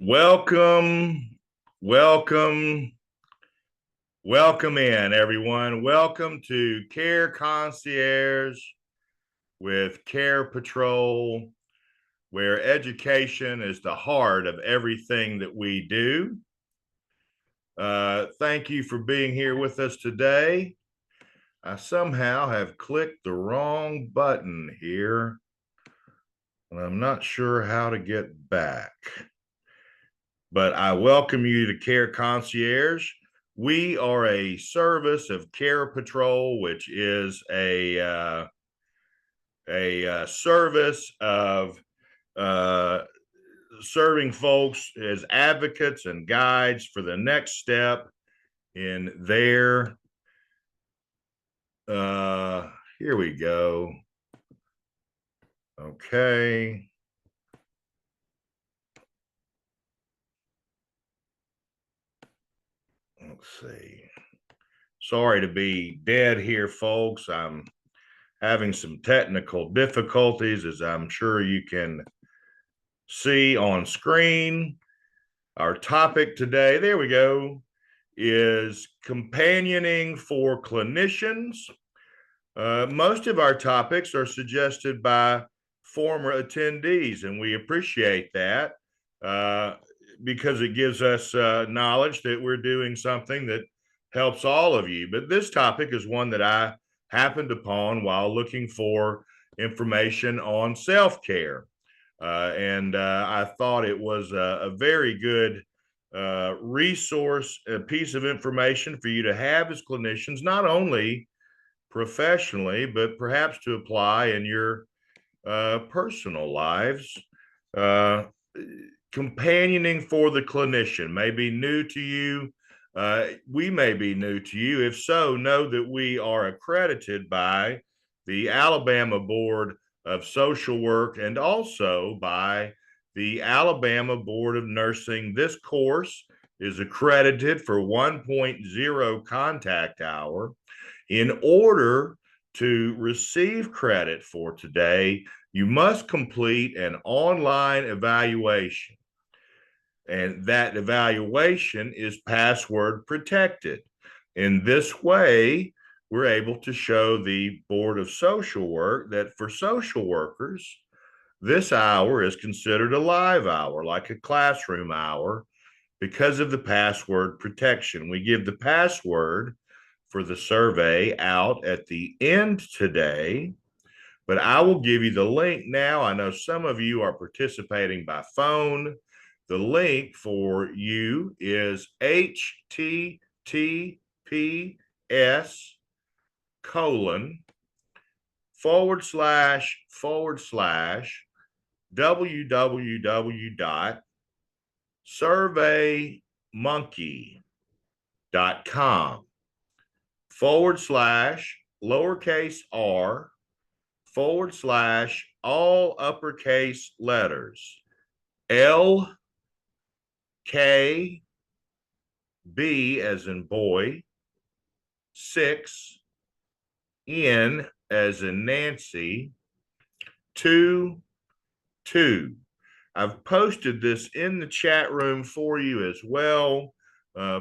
Welcome, welcome, welcome in, everyone. Welcome to Care Concierge with Carepatrol, where education is the heart of everything that we do. Thank you for being here with us today. I somehow have clicked the wrong button here, and I'm not sure how to get back. But I welcome you to Care Concierge. We are a service of Carepatrol, which is a service of serving folks as advocates and guides for the next step in their. Here we go. Okay. Let's see. Sorry to be dead here, folks. I'm having some technical difficulties, as I'm sure you can see on screen. Our topic today, there we go, is companioning for clinicians. Most of our topics are suggested by former attendees, and we appreciate that because it gives us knowledge that we're doing something that helps all of you. But this topic is one that I happened upon while looking for information on self-care. And I thought it was a very good resource, a piece of information for you to have as clinicians, not only professionally, but perhaps to apply in your personal lives. Companioning for the clinician may be new to you. We may be new to you. If so, know that we are accredited by the Alabama Board of Social Work and also by the Alabama Board of Nursing. This course is accredited for 1.0 contact hour. In order to receive credit for today, you must complete an online evaluation. And that evaluation is password protected. In this way, we're able to show the Board of Social Work that for social workers, this hour is considered a live hour, like a classroom hour, because of the password protection. We give the password for the survey out at the end today, but I will give you the link now. I know some of you are participating by phone. The link for you is https://www.surveymonkey.com/r/all uppercase letters L K B as in boy 6 N as in Nancy 2 2. I've posted this in the chat room for you as well.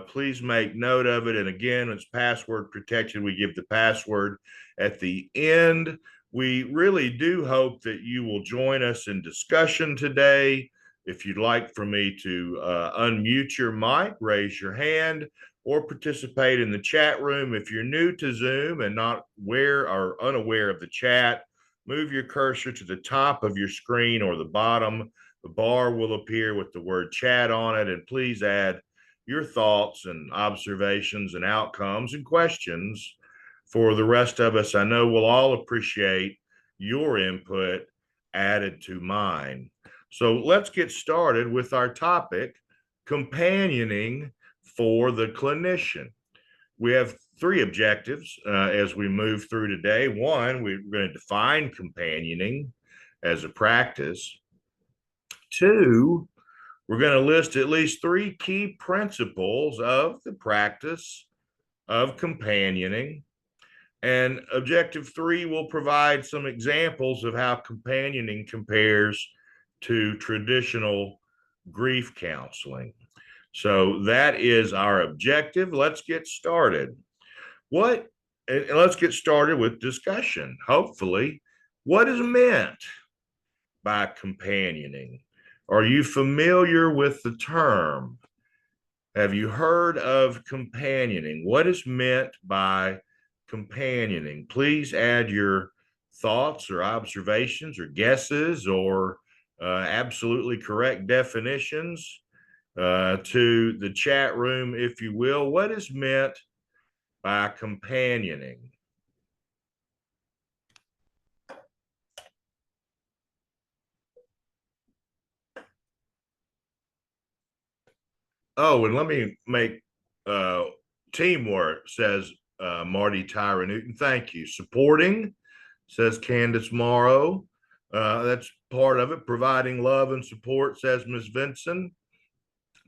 Please make note of it. And again, it's password protected. We give the password at the end. We really do hope that you will join us in discussion today. If you'd like for me to unmute your mic, raise your hand, or participate in the chat room. If you're new to Zoom and not aware or unaware of the chat, move your cursor to the top of your screen or the bottom. The bar will appear with the word chat on it, and please add your thoughts and observations and outcomes and questions for the rest of us. I know we'll all appreciate your input added to mine. So let's get started with our topic, companioning for the clinician. We have three objectives as we move through today. One, we're going to define companioning as a practice. Two, we're going to list at least three key principles of the practice of companioning. And objective three will provide some examples of how companioning compares to traditional grief counseling. So that is our objective. Let's get started. And let's get started with discussion. Hopefully, what is meant by companioning? Are you familiar with the term? Have you heard of companioning? What is meant by companioning? Please add your thoughts or observations or guesses or absolutely correct definitions to the chat room, if you will. What is meant by companioning? Oh, and let me make uh, teamwork, says Marty Tyra Newton. Thank you. Supporting, says Candace Morrow. That's part of it. Providing love and support, says Ms. Vinson.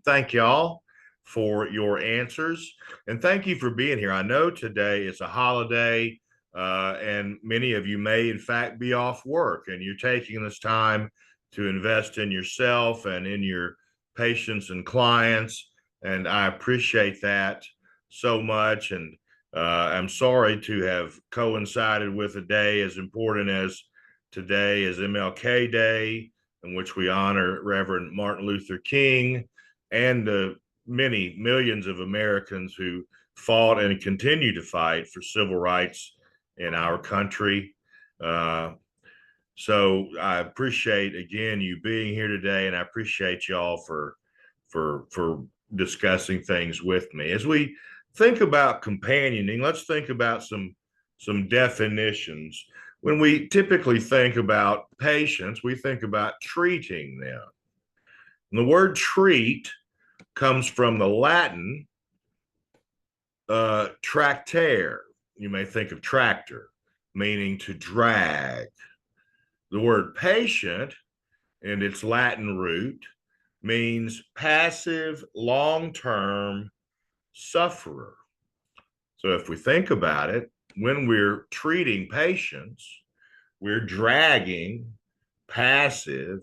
Thank y'all for your answers. And thank you for being here. I know today is a holiday, and many of you may, in fact, be off work, and you're taking this time to invest in yourself and in your patients and clients. And I appreciate that so much. And I'm sorry to have coincided with a day as important as today is MLK Day, in which we honor Reverend Martin Luther King and the many millions of Americans who fought and continue to fight for civil rights in our country. So I appreciate again you being here today, and I appreciate y'all for discussing things with me. As we think about companioning, let's think about some definitions. When we typically think about patients, we think about treating them. And the word treat comes from the Latin tractare. You may think of tractor, meaning to drag. The word patient, in its Latin root, means passive, long-term sufferer. So if we think about it, when we're treating patients, we're dragging passive,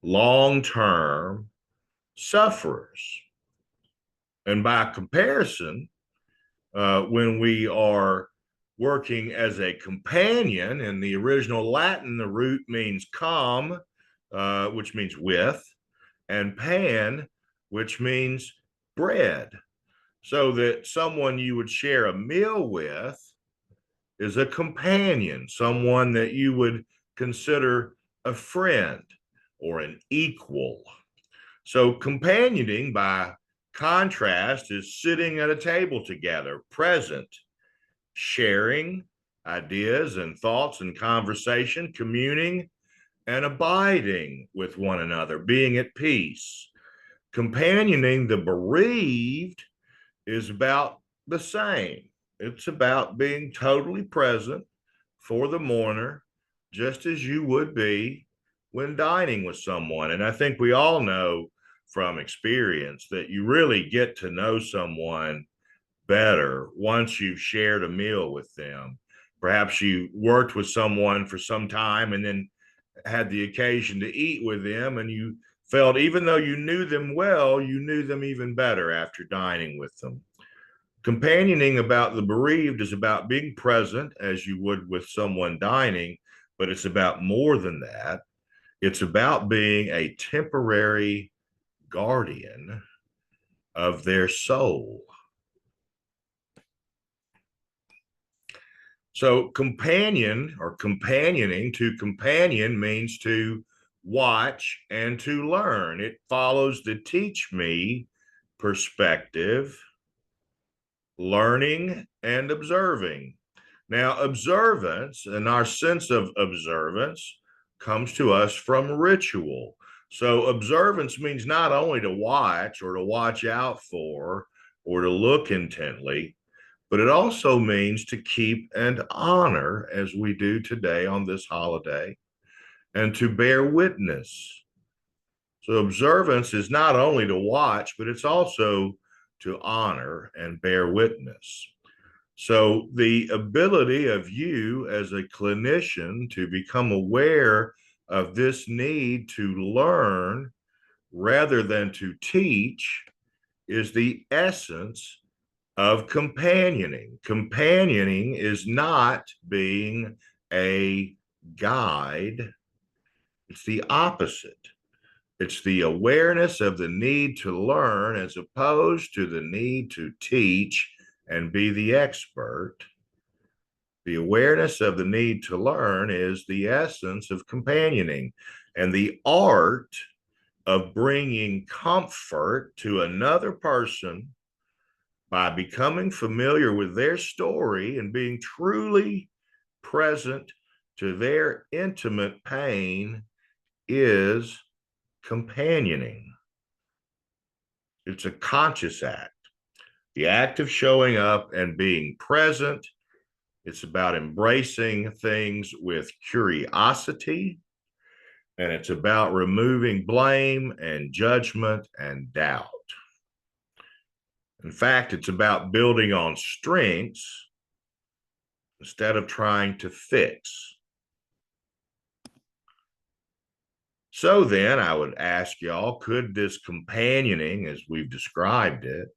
long-term sufferers. And by comparison, when we are working as a companion, in the original Latin, the root means com, which means with, and pan, which means bread. So that someone you would share a meal with is a companion, someone that you would consider a friend or an equal. So companioning, by contrast, is sitting at a table together, present, sharing ideas and thoughts and conversation, communing and abiding with one another, being at peace. Companioning the bereaved is about the same. It's about being totally present for the mourner, just as you would be when dining with someone. And I think we all know from experience that you really get to know someone better once you've shared a meal with them. Perhaps you worked with someone for some time and then had the occasion to eat with them, and you felt, even though you knew them well, you knew them even better after dining with them. Companioning about the bereaved is about being present as you would with someone dining, but it's about more than that. It's about being a temporary guardian of their soul. So companion or companioning, to companion means to watch and to learn. It follows the teach me perspective, learning and observing. Now, observance and our sense of observance comes to us from ritual. So observance means not only to watch or to watch out for or to look intently, but it also means to keep and honor, as we do today on this holiday, and to bear witness. So observance is not only to watch, but it's also to honor and bear witness. So the ability of you as a clinician to become aware of this need to learn rather than to teach is the essence of companioning. Companioning is not being a guide, it's the opposite. It's the awareness of the need to learn as opposed to the need to teach and be the expert. The awareness of the need to learn is the essence of companioning, and the art of bringing comfort to another person by becoming familiar with their story and being truly present to their intimate pain is companioning. It's a conscious act, the act of showing up and being present. It's about embracing things with curiosity, and it's about removing blame and judgment and doubt. In fact, it's about building on strengths instead of trying to fix. So then I would ask y'all, could this companioning, as we've described it,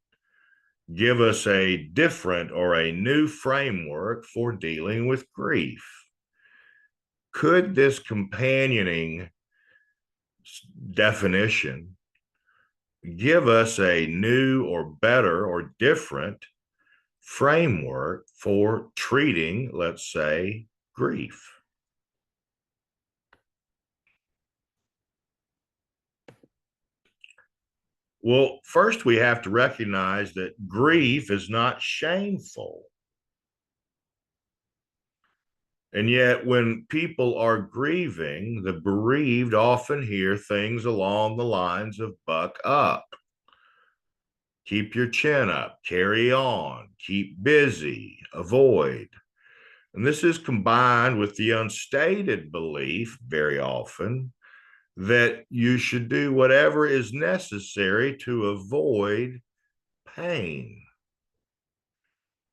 give us a different or a new framework for dealing with grief? Could this companioning definition give us a new or better or different framework for treating, let's say, grief? Well, first we have to recognize that grief is not shameful. And yet, when people are grieving, the bereaved often hear things along the lines of buck up, keep your chin up, carry on, keep busy, avoid. And this is combined with the unstated belief, very often, that you should do whatever is necessary to avoid pain.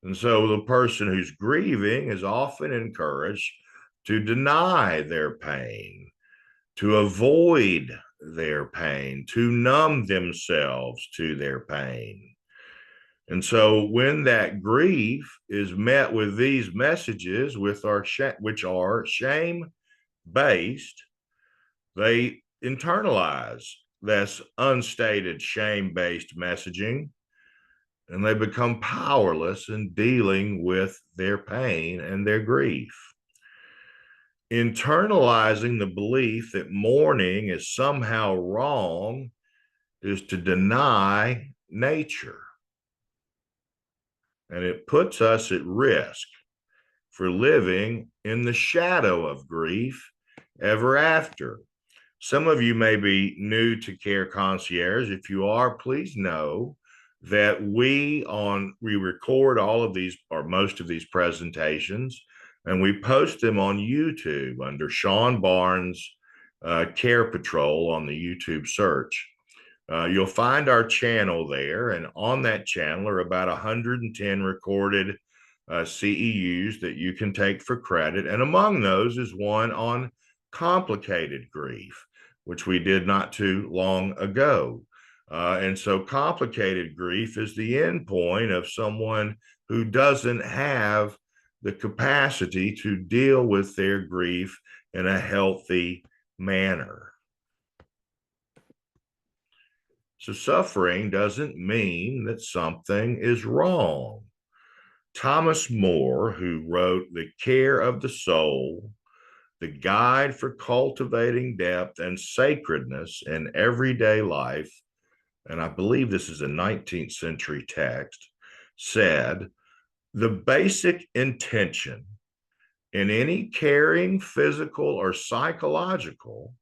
And so the person who's grieving is often encouraged to deny their pain, to avoid their pain, to numb themselves to their pain. And so when that grief is met with these messages, which are shame based, they internalize this unstated shame based messaging, and they become powerless in dealing with their pain and their grief. Internalizing the belief that mourning is somehow wrong is to deny nature. And it puts us at risk for living in the shadow of grief ever after. Some of you may be new to Care Concierge. If you are, please know that we record all of these or most of these presentations, and we post them on YouTube under Sean Barnes Carepatrol on the YouTube search. You'll find our channel there, and on that channel are about 110 recorded CEUs that you can take for credit, and among those is one on complicated grief, which we did not too long ago. And so complicated grief is the end point of someone who doesn't have the capacity to deal with their grief in a healthy manner. So suffering doesn't mean that something is wrong. Thomas More, who wrote The Care of the Soul, the guide for cultivating depth and sacredness in everyday life, and I believe this is a 19th century text, said, the basic intention in any caring, physical or psychological,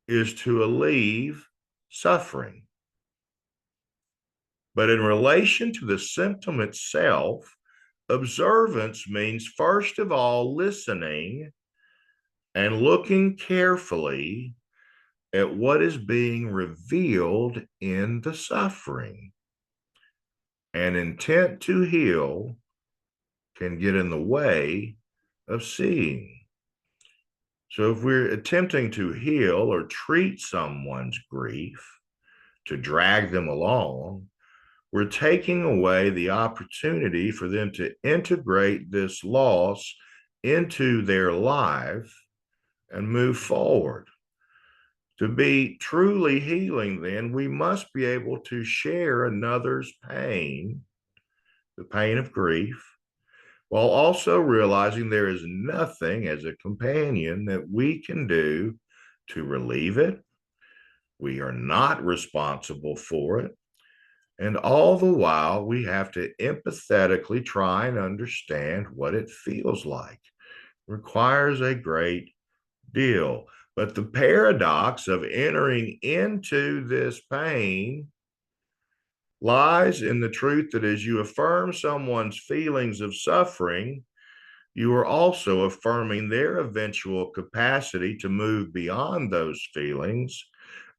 is to alleviate suffering. But in relation to the symptom itself, observance means, first of all, listening and looking carefully at what is being revealed in the suffering. An intent to heal can get in the way of seeing. So if we're attempting to heal or treat someone's grief, to drag them along, we're taking away the opportunity for them to integrate this loss into their life and move forward. To be truly healing, then, we must be able to share another's pain, the pain of grief, while also realizing there is nothing as a companion that we can do to relieve it. We are not responsible for it. And all the while, we have to empathetically try and understand what it feels like. It requires a great deal. But the paradox of entering into this pain lies in the truth that as you affirm someone's feelings of suffering, you are also affirming their eventual capacity to move beyond those feelings,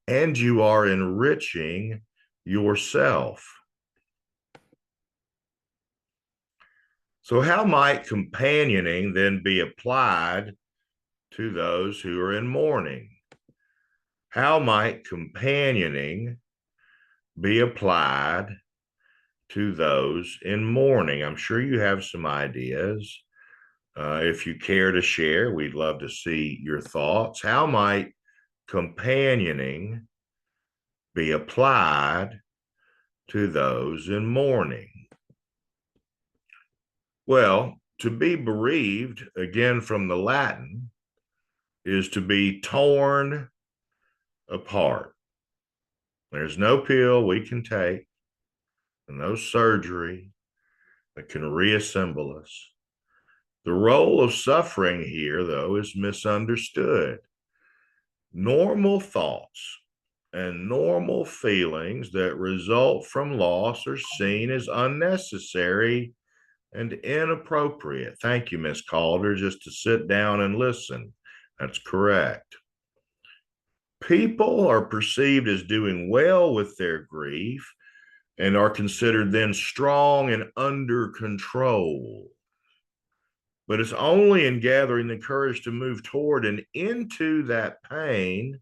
and you are enriching yourself. So, how might companioning then be applied to those who are in mourning? How might companioning be applied to those in mourning? I'm sure you have some ideas. If you care to share, we'd love to see your thoughts. How might companioning be applied to those in mourning? Well, to be bereaved, again from the Latin, is to be torn apart. There's no pill we can take and no surgery that can reassemble us. The role of suffering here, though, is misunderstood. Normal thoughts and normal feelings that result from loss are seen as unnecessary and inappropriate. Thank you, Miss Calder, just to sit down and listen. That's correct. People are perceived as doing well with their grief and are considered then strong and under control. But it's only in gathering the courage to move toward and into that pain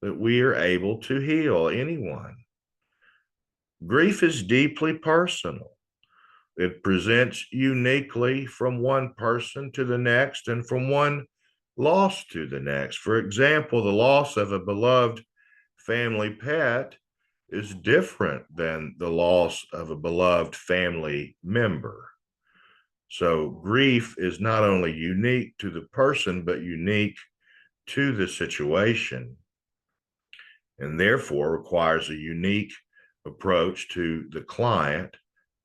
that we are able to heal anyone. Grief is deeply personal. It presents uniquely from one person to the next and from one loss to the next. For example, the loss of a beloved family pet is different than the loss of a beloved family member. So grief is not only unique to the person, but unique to the situation, and therefore requires a unique approach to the client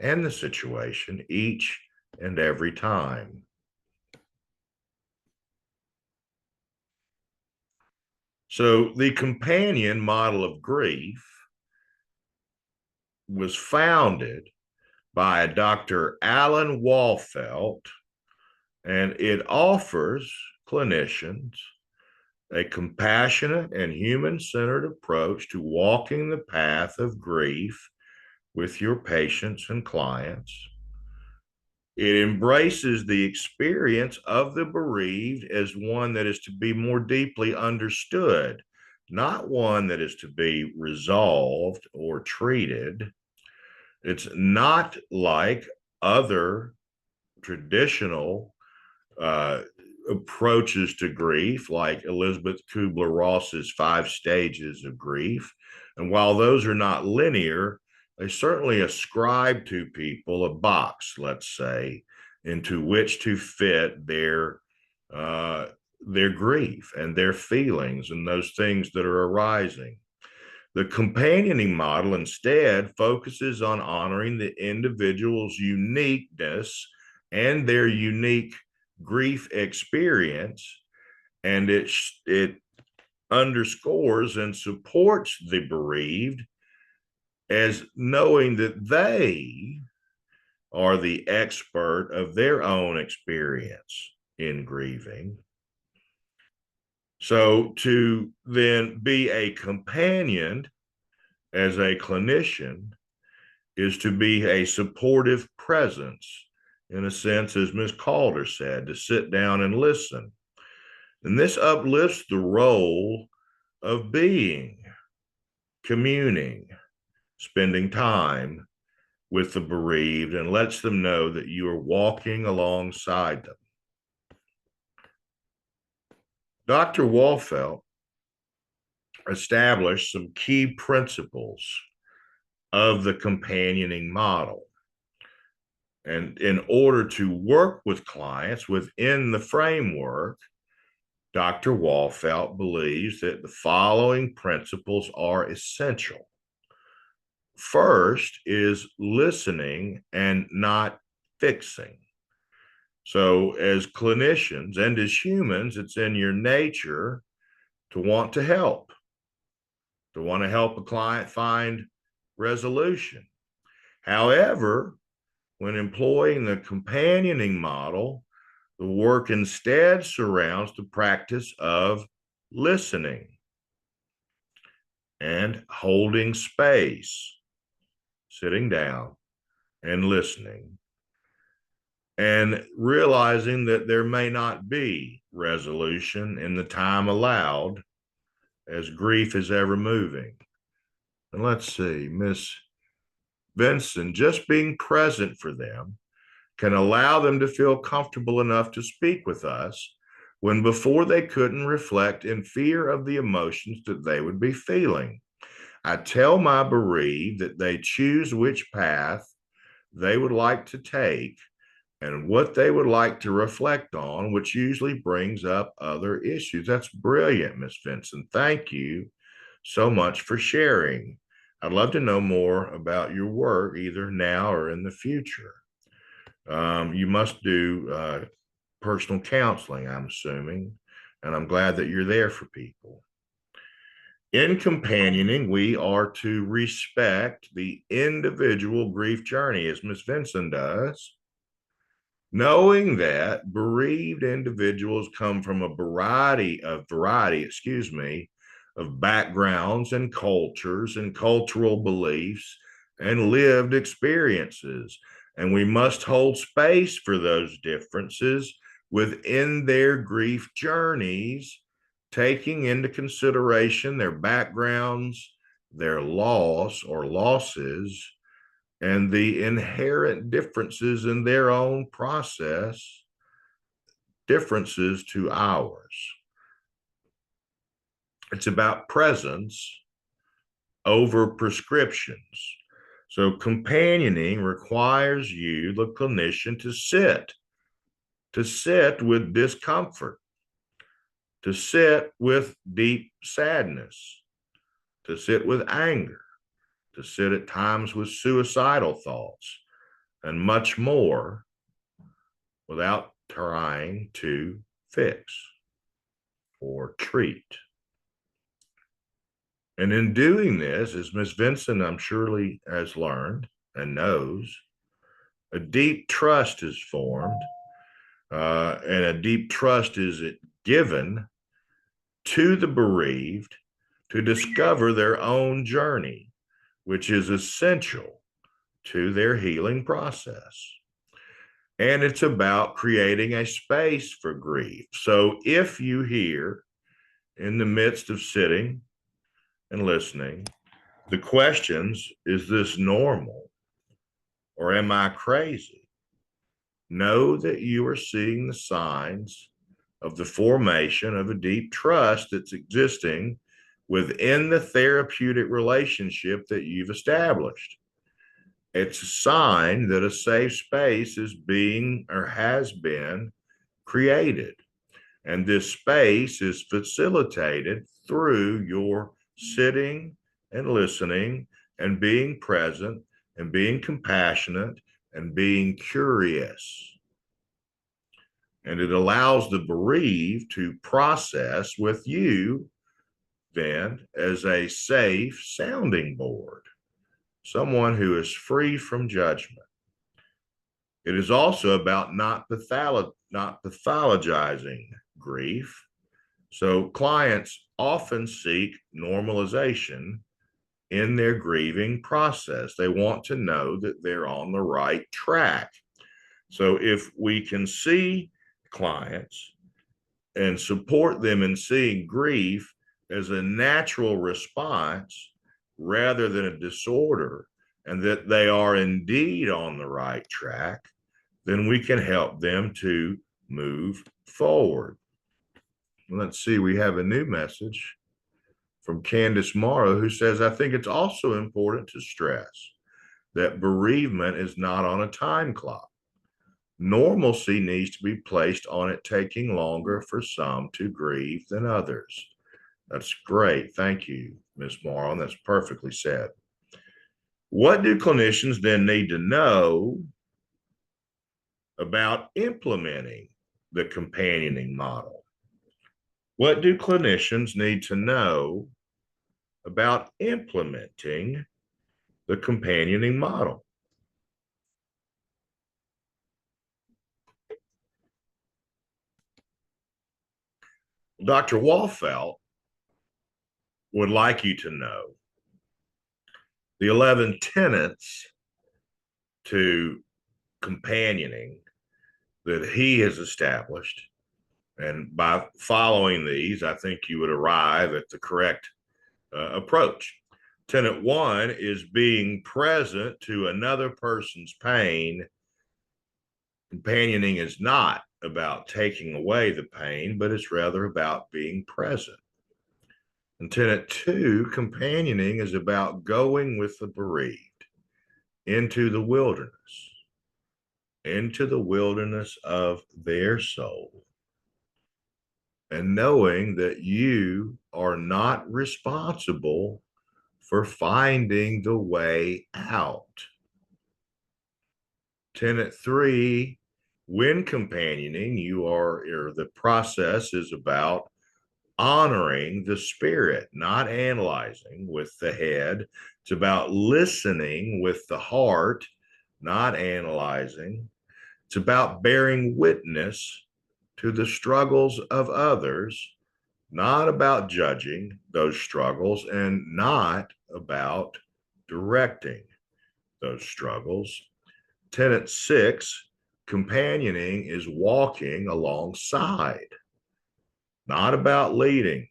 and the situation each and every time. So the companion model of grief was founded by Dr. Alan Walfelt, and it offers clinicians a compassionate and human-centered approach to walking the path of grief with your patients and clients. It embraces the experience of the bereaved as one that is to be more deeply understood, not one that is to be resolved or treated. It's not like other traditional approaches to grief, like Elizabeth Kubler-Ross's 5 stages of grief. And while those are not linear, they certainly ascribe to people a box, let's say, into which to fit their grief and their feelings and those things that are arising. The companioning model instead focuses on honoring the individual's uniqueness and their unique grief experience, and it underscores and supports the bereaved as knowing that they are the expert of their own experience in grieving. So to then be a companion as a clinician is to be a supportive presence, in a sense, as Ms. Calder said, to sit down and listen. And this uplifts the role of being, communing, spending time with the bereaved, and lets them know that you are walking alongside them. Dr. Walfelt established some key principles of the companioning model. And in order to work with clients within the framework, Dr. Walfelt believes that the following principles are essential. First is listening and not fixing. So, as clinicians and as humans, it's in your nature to want to help a client find resolution. However, when employing the companioning model, the work instead surrounds the practice of listening and holding space, sitting down and listening, and realizing that there may not be resolution in the time allowed, as grief is ever moving. And let's see, Miss Vincent, just being present for them can allow them to feel comfortable enough to speak with us when before they couldn't reflect in fear of the emotions that they would be feeling. I tell my bereaved that they choose which path they would like to take and what they would like to reflect on, which usually brings up other issues. That's brilliant, Miss Vincent. Thank you so much for sharing. I'd love to know more about your work, either now or in the future. You must do personal counseling, I'm assuming, and I'm glad that you're there for people. In companioning, we are to respect the individual grief journey, as Miss Vincent does, knowing that bereaved individuals come from a variety of backgrounds and cultures and cultural beliefs and lived experiences. And we must hold space for those differences within their grief journeys, taking into consideration their backgrounds, their loss or losses, and the inherent differences in their own process, differences to ours. It's about presence over prescriptions. So companioning requires you, the clinician, to sit with discomfort, to sit with deep sadness, to sit with anger, to sit at times with suicidal thoughts, and much more, without trying to fix or treat. And in doing this, as Miss Vincent, I'm surely has learned and knows, a deep trust is formed, and a deep trust is given to the bereaved to discover their own journey, which is essential to their healing process. And it's about creating a space for grief. So if you hear in the midst of sitting and listening, the questions, is this normal or am I crazy? Know that you are seeing the signs of the formation of a deep trust that's existing within the therapeutic relationship that you've established. It's a sign that a safe space is being or has been created. And this space is facilitated through your sitting and listening and being present and being compassionate and being curious. And it allows the bereaved to process with you then as a safe sounding board, someone who is free from judgment. It is also about not pathologizing grief. So clients often seek normalization in their grieving process. They want to know that they're on the right track. So if we can see clients and support them in seeing grief as a natural response rather than a disorder, and that they are indeed on the right track, then we can help them to move forward. Let's see, we have a new message from Candace Morrow, who says, I think it's also important to stress that bereavement is not on a time clock. Normalcy needs to be placed on it taking longer for some to grieve than others. That's great. Thank you, Ms. Morrow. And that's perfectly said. What do clinicians then need to know about implementing the companioning model? What do clinicians need to know about implementing the companioning model? Dr. Walfelt would like you to know the 11 tenets to companioning that he has established. And by following these, I think you would arrive at the correct approach. Tenet 1 is being present to another person's pain. Companioning is not about taking away the pain, but it's rather about being present. And tenet 2, companioning is about going with the bereaved into the wilderness of their soul, and knowing that you are not responsible for finding the way out. Tenet 3, when companioning, the process is about honoring the spirit, not analyzing with the head. It's about listening with the heart, not analyzing. It's about bearing witness to the struggles of others, not about judging those struggles and not about directing those struggles. Tenet 6, companioning is walking alongside, not about leading.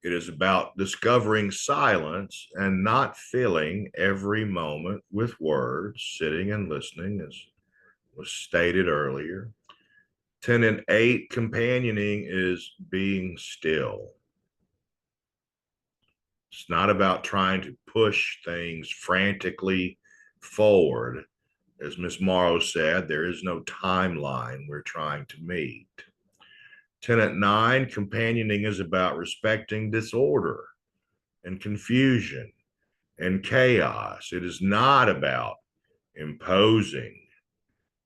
It is about discovering silence and not filling every moment with words, sitting and listening, as was stated earlier. Tenet 8, companioning is being still. It's not about trying to push things frantically forward. As Ms. Morrow said, there is no timeline we're trying to meet. Tenet 9, companioning is about respecting disorder and confusion and chaos. It is not about imposing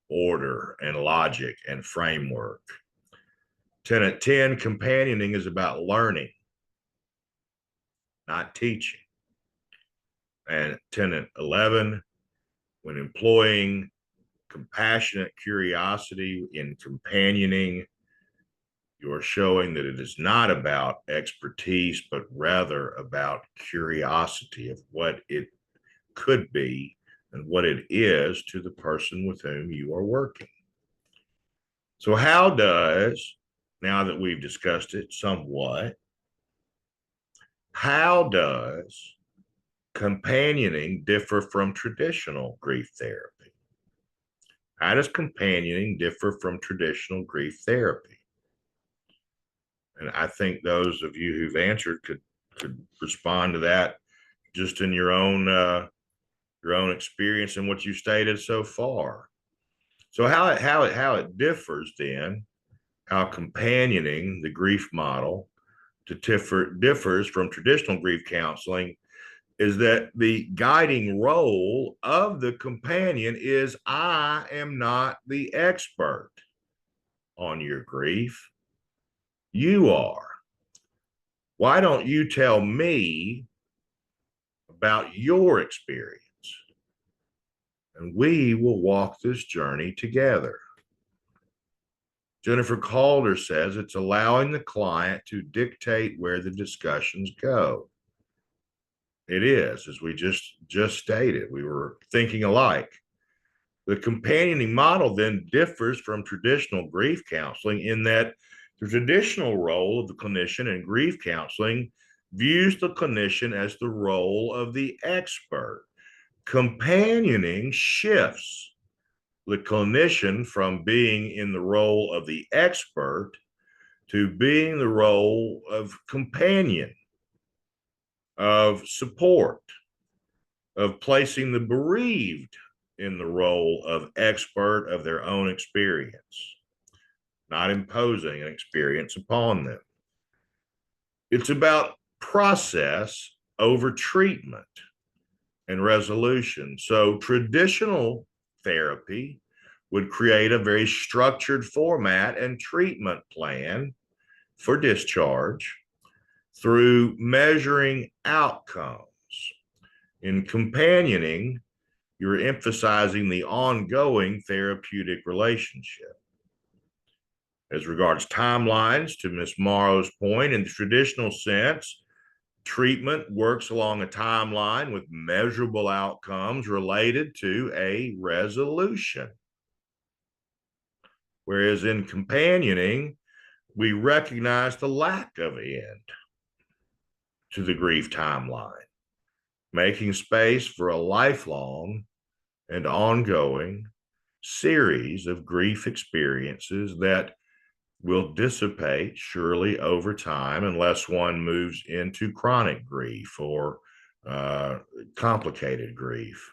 order and logic and framework. Tenet 10, companioning is about learning, not teaching. And tenet 11, when employing compassionate curiosity in companioning, you are showing that it is not about expertise, but rather about curiosity of what it could be and what it is to the person with whom you are working. So how does, now that we've discussed it somewhat, how does companioning differ from traditional grief therapy? How does companioning differ from traditional grief therapy? And I think those of you who've answered could respond to that just in your own experience and what you stated so far. So how it differs then, how companioning, the grief model, differs from traditional grief counseling, is that the guiding role of the companion is, I am not the expert on your grief. You are. Why don't you tell me about your experience? And we will walk this journey together. Jennifer Calder says it's allowing the client to dictate where the discussions go. It is, as we just stated, we were thinking alike. The companioning model then differs from traditional grief counseling in that the traditional role of the clinician in grief counseling views the clinician as the role of the expert. Companioning shifts the clinician from being in the role of the expert to being the role of companion, of support, of placing the bereaved in the role of expert of their own experience, not imposing an experience upon them. It's about process over treatment and resolution. So traditional therapy would create a very structured format and treatment plan for discharge through measuring outcomes. In companioning, you're emphasizing the ongoing therapeutic relationship. As regards timelines, to Ms. Morrow's point, in the traditional sense, treatment works along a timeline with measurable outcomes related to a resolution. Whereas in companioning, we recognize the lack of end to the grief timeline, making space for a lifelong and ongoing series of grief experiences that will dissipate surely over time unless one moves into chronic grief or complicated grief.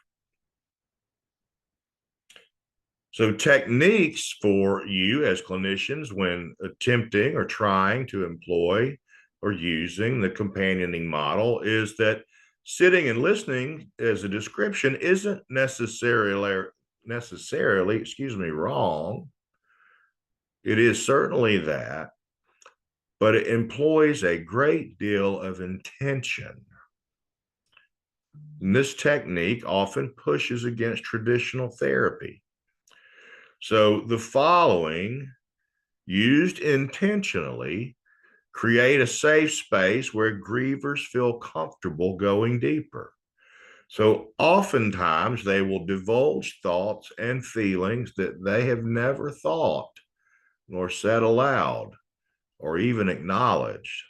So techniques for you as clinicians when attempting or trying to employ or using the companioning model is that sitting and listening as a description isn't necessarily wrong. It is certainly that, but it employs a great deal of intention. And this technique often pushes against traditional therapy. So the following, used intentionally, create a safe space where grievers feel comfortable going deeper. So oftentimes they will divulge thoughts and feelings that they have never thought nor said aloud or even acknowledged.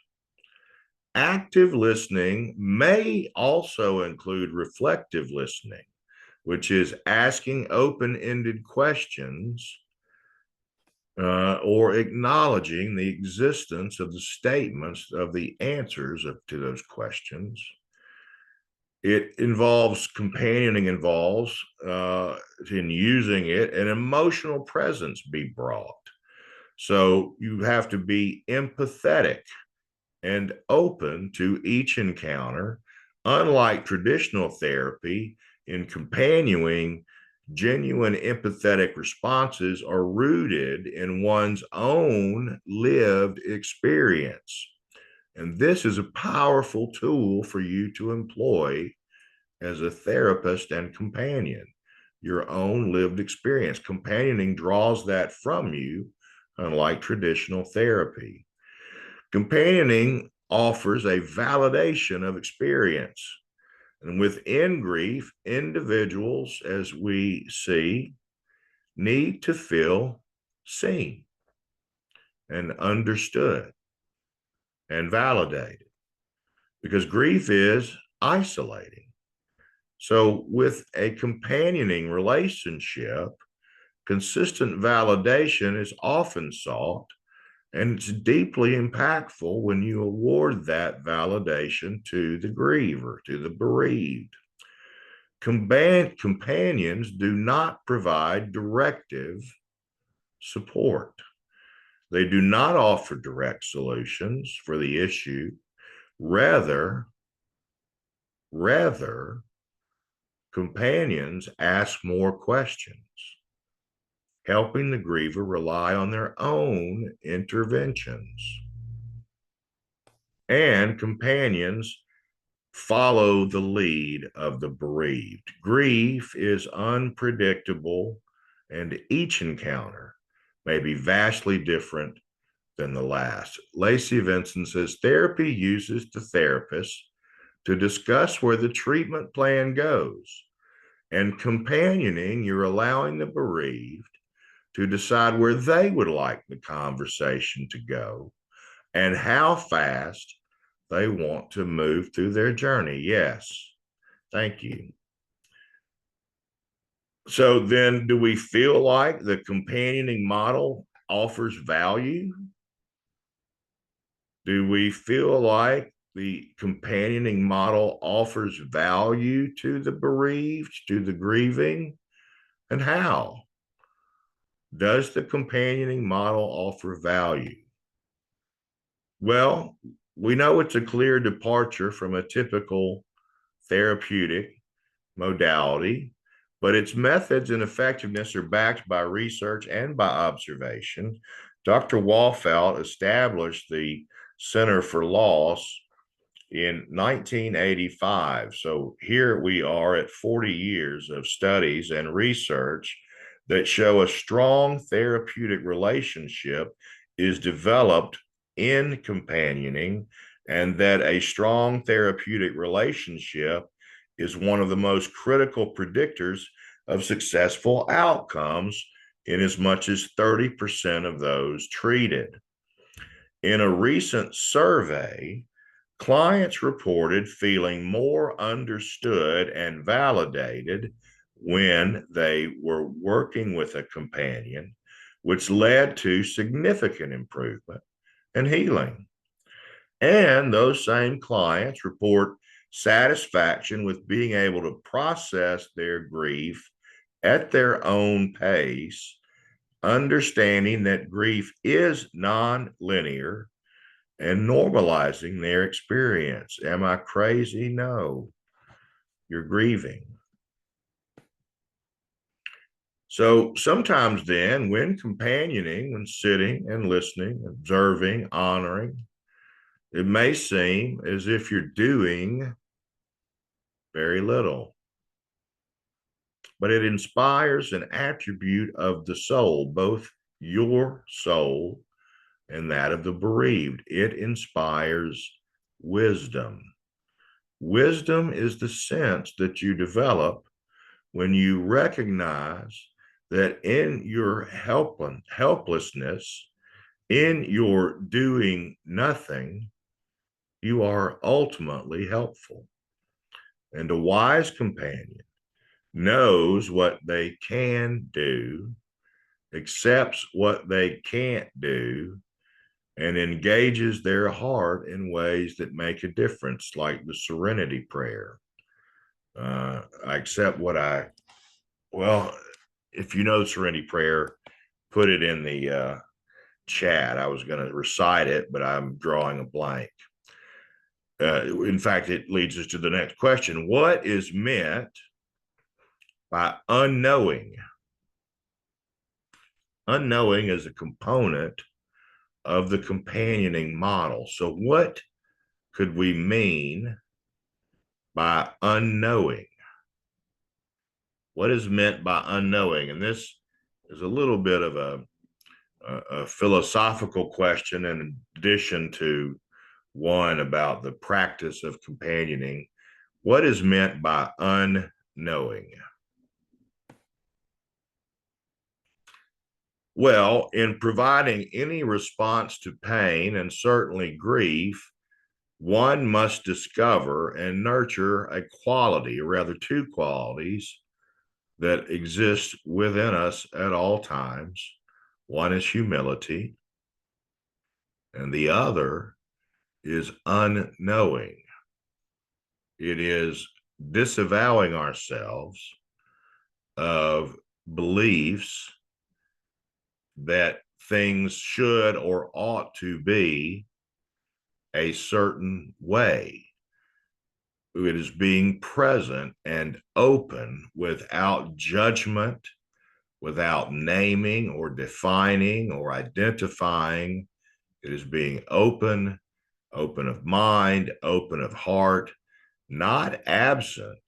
Active listening may also include reflective listening, which is asking open-ended questions or acknowledging the existence of the statements of the answers to those questions. It involves companioning, involves in using it, an emotional presence be brought. So you have to be empathetic and open to each encounter. Unlike traditional therapy, in companioning, genuine empathetic responses are rooted in one's own lived experience. And this is a powerful tool for you to employ as a therapist and companion, your own lived experience. Companioning draws that from you, unlike traditional therapy. Companioning offers a validation of experience. And within grief, individuals, as we see, need to feel seen and understood and validated because grief is isolating. So with a companioning relationship, consistent validation is often sought, and it's deeply impactful when you award that validation to the griever, to the bereaved. Companions do not provide directive support. They do not offer direct solutions for the issue. Rather, companions ask more questions, helping the griever rely on their own interventions. And companions follow the lead of the bereaved. Grief is unpredictable, and each encounter may be vastly different than the last. Lacey Vinson says therapy uses the therapist to discuss where the treatment plan goes And companioning, you're allowing the bereaved to decide where they would like the conversation to go and how fast they want to move through their journey. Yes, thank you. So then, do we feel like the companioning model offers value? Do we feel like the companioning model offers value to the bereaved, to the grieving? And how? Does the companioning model offer value? Well, we know it's a clear departure from a typical therapeutic modality, but its methods and effectiveness are backed by research and by observation. Dr. Walfeld established the Center for Loss in 1985. So here we are at 40 years of studies and research that show a strong therapeutic relationship is developed in companioning, and that a strong therapeutic relationship is one of the most critical predictors of successful outcomes in as much as 30% of those treated. In a recent survey, clients reported feeling more understood and validated when they were working with a companion, which led to significant improvement and healing. And those same clients report satisfaction with being able to process their grief at their own pace, understanding that grief is non-linear, and normalizing their experience. Am I crazy? No, you're grieving. So sometimes then, when companioning, when sitting and listening, observing, honoring, it may seem as if you're doing very little, but it inspires an attribute of the soul, both your soul and that of the bereaved. It inspires wisdom. Wisdom is the sense that you develop when you recognize that in your helplessness, in your doing nothing, you are ultimately helpful. And a wise companion knows what they can do, accepts what they can't do, and engages their heart in ways that make a difference, like the serenity prayer. I accept what well, if you know serenity prayer, put it in the chat. I was going to recite it, but I'm drawing a blank. In fact, it leads us to the next question. What is meant by unknowing? Unknowing is a component of the companioning model. So what could we mean by unknowing? What is meant by unknowing? And this is a little bit of a philosophical question in addition to one about the practice of companioning. What is meant by unknowing? Well, in providing any response to pain and certainly grief, one must discover and nurture a quality, or rather two qualities, that exist within us at all times. One is humility, and the other is unknowing. It is disavowing ourselves of beliefs that things should or ought to be a certain way. It is being present and open without judgment, without naming or defining or identifying. It is being open, open of mind, open of heart, not absent,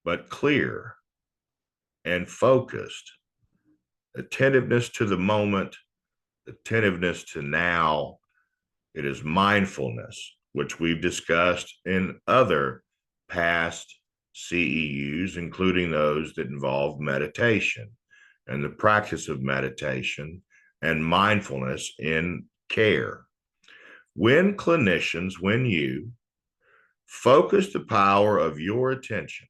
but clear and focused. Attentiveness to the moment, attentiveness to now. It is mindfulness, which we've discussed in other past CEUs, including those that involve meditation and the practice of meditation and mindfulness in care. When clinicians, when you focus the power of your attention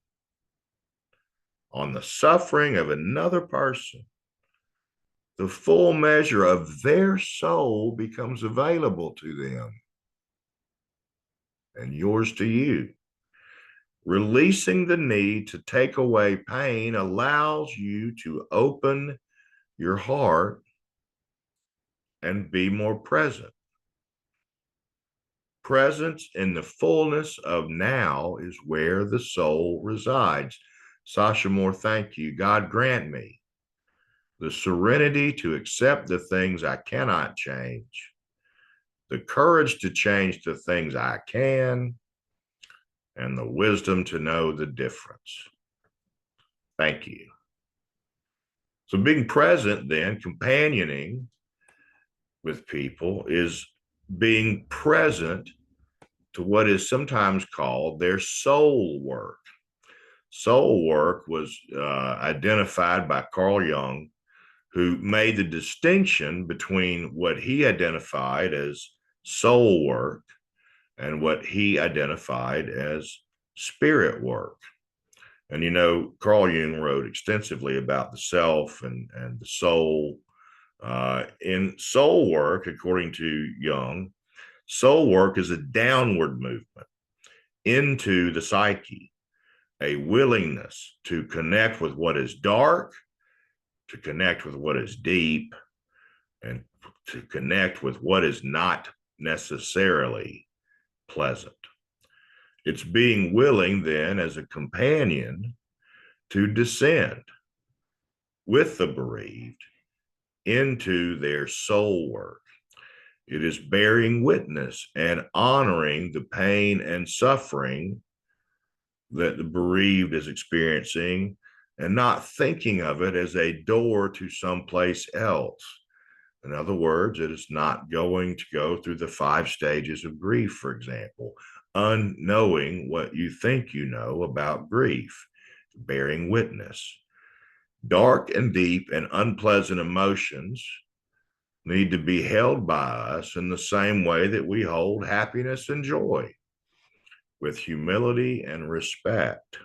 on the suffering of another person, the full measure of their soul becomes available to them and yours to you. Releasing the need to take away pain allows you to open your heart and be more present. Presence in the fullness of now is where the soul resides. Sasha Moore, thank you. God grant me the serenity to accept the things I cannot change, the courage to change the things I can, and the wisdom to know the difference. Thank you. So being present then, companioning with people, is being present to what is sometimes called their soul work. Soul work was identified by Carl Jung, who made the distinction between what he identified as soul work and what he identified as spirit work. And you know, Carl Jung wrote extensively about the self and the soul. In soul work, according to Jung, soul work is a downward movement into the psyche, a willingness to connect with what is dark, to connect with what is deep, and to connect with what is not necessarily pleasant. It's being willing then as a companion to descend with the bereaved into their soul work. It is bearing witness and honoring the pain and suffering that the bereaved is experiencing and not thinking of it as a door to someplace else. In other words, it is not going to go through the 5 stages of grief, for example, unknowing what you think you know about grief, bearing witness. Dark and deep and unpleasant emotions need to be held by us in the same way that we hold happiness and joy, with humility and respect.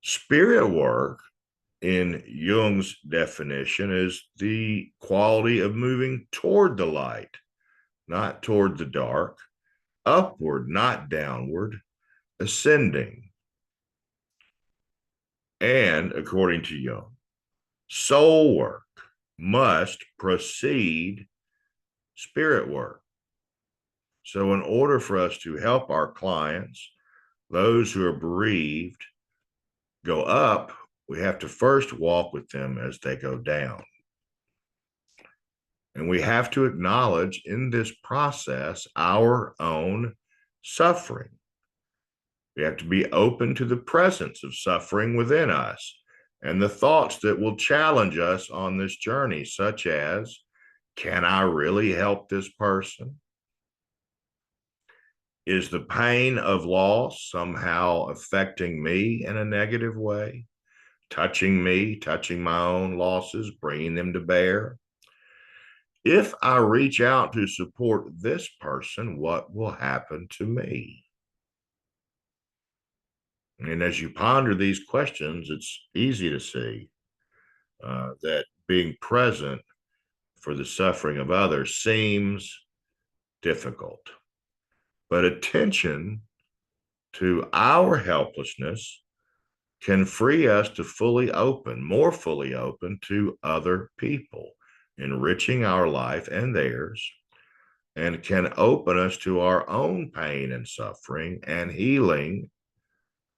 Spirit work, in Jung's definition, is the quality of moving toward the light, not toward the dark, upward, not downward, ascending. And according to Jung, soul work must precede spirit work. So, in order for us to help our clients, those who are bereaved, go up, we have to first walk with them as they go down. And we have to acknowledge in this process our own suffering. We have to be open to the presence of suffering within us and the thoughts that will challenge us on this journey, such as, can I really help this person? Is the pain of loss somehow affecting me in a negative way? Touching me, touching my own losses, bringing them to bear? If I reach out to support this person, what will happen to me? And as you ponder these questions, it's easy to see that being present for the suffering of others seems difficult. But attention to our helplessness can free us to more fully open to other people, enriching our life and theirs, and can open us to our own pain and suffering and healing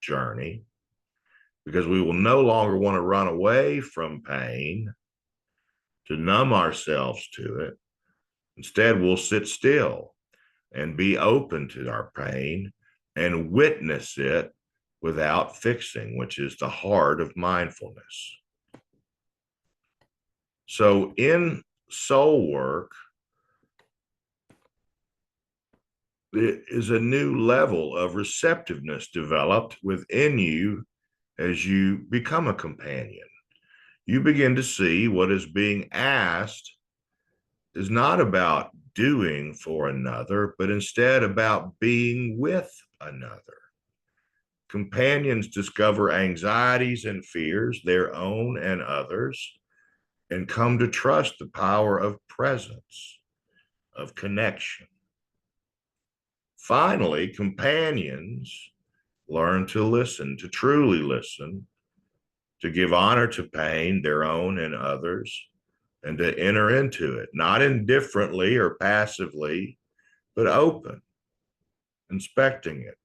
journey, because we will no longer want to run away from pain to numb ourselves to it. Instead, we'll sit still and be open to our pain and witness it without fixing, which is the heart of mindfulness. So in soul work, is a new level of receptiveness developed within you as you become a companion. You begin to see what is being asked is not about doing for another, but instead about being with another. Companions discover anxieties and fears, their own and others, and come to trust the power of presence, of connection. Finally, companions learn to listen, to truly listen, to give honor to pain, their own and others, and to enter into it, not indifferently or passively, but open, inspecting it,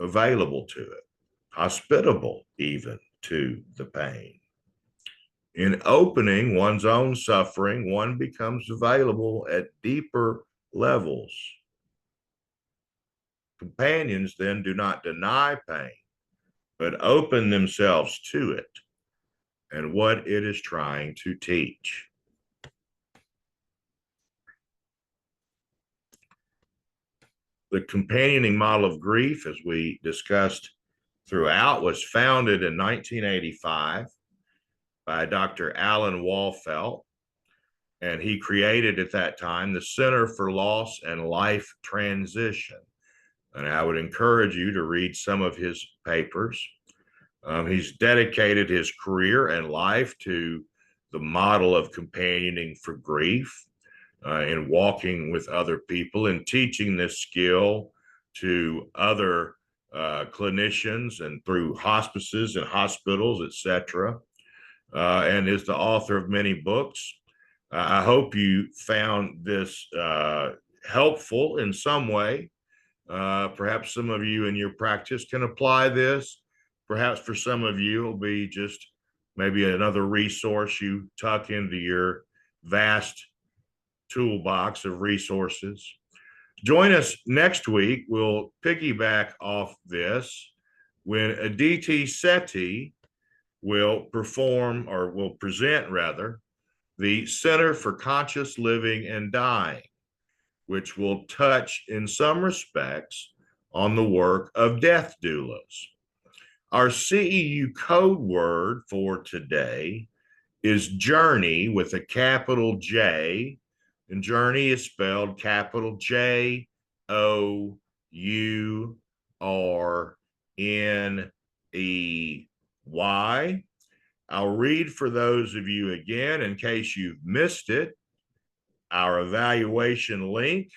available to it, hospitable even to the pain. In opening one's own suffering, one becomes available at deeper levels. Companions then do not deny pain, but open themselves to it and what it is trying to teach. The companioning model of grief, as we discussed throughout, was founded in 1985 by Dr. Alan Walfelt, and he created at that time the Center for Loss and Life Transition. And I would encourage you to read some of his papers. He's dedicated his career and life to the model of companioning for grief, in walking with other people and teaching this skill to other clinicians and through hospices and hospitals, etc. And is the author of many books. I hope you found this helpful in some way. Perhaps some of you in your practice can apply this. Perhaps for some of you, it'll be just maybe another resource you tuck into your vast toolbox of resources. Join us next week. We'll piggyback off this when Aditi Sethi will perform, or will present rather, the Center for Conscious Living and Dying, which will touch in some respects on the work of death doulas. Our CEU code word for today is journey with a capital J, and journey is spelled capital JOURNEY. I'll read for those of you again in case you've missed it. Our evaluation link.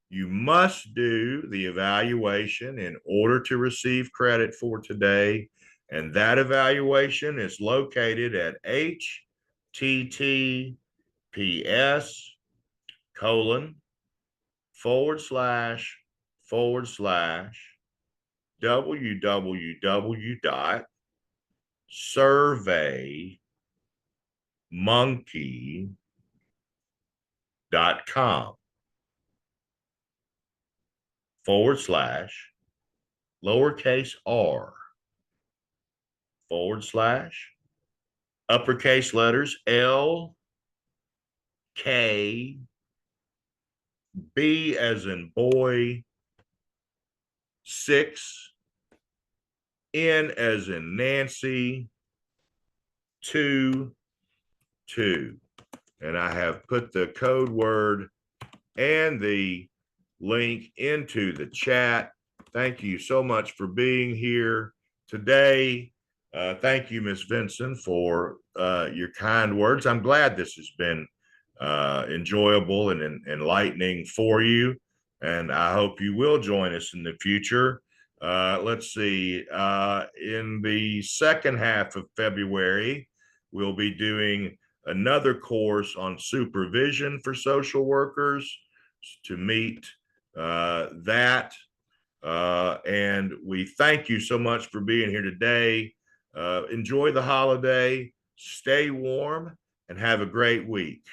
You must do the evaluation in order to receive credit for today. And that evaluation is located at https://www.surveymonkey.com/uppercase letters L, K, B as in boy, 6, N as in Nancy, 2, 2. And I have put the code word and the link into the chat. Thank you so much for being here today. Thank you, Ms. Vinson, for your kind words. I'm glad this has been enjoyable and enlightening for you, and I hope you will join us in the future. Let's see, in the second half of February, we'll be doing another course on supervision for social workers to meet that. And we thank you so much for being here today. Enjoy the holiday, stay warm, and have a great week.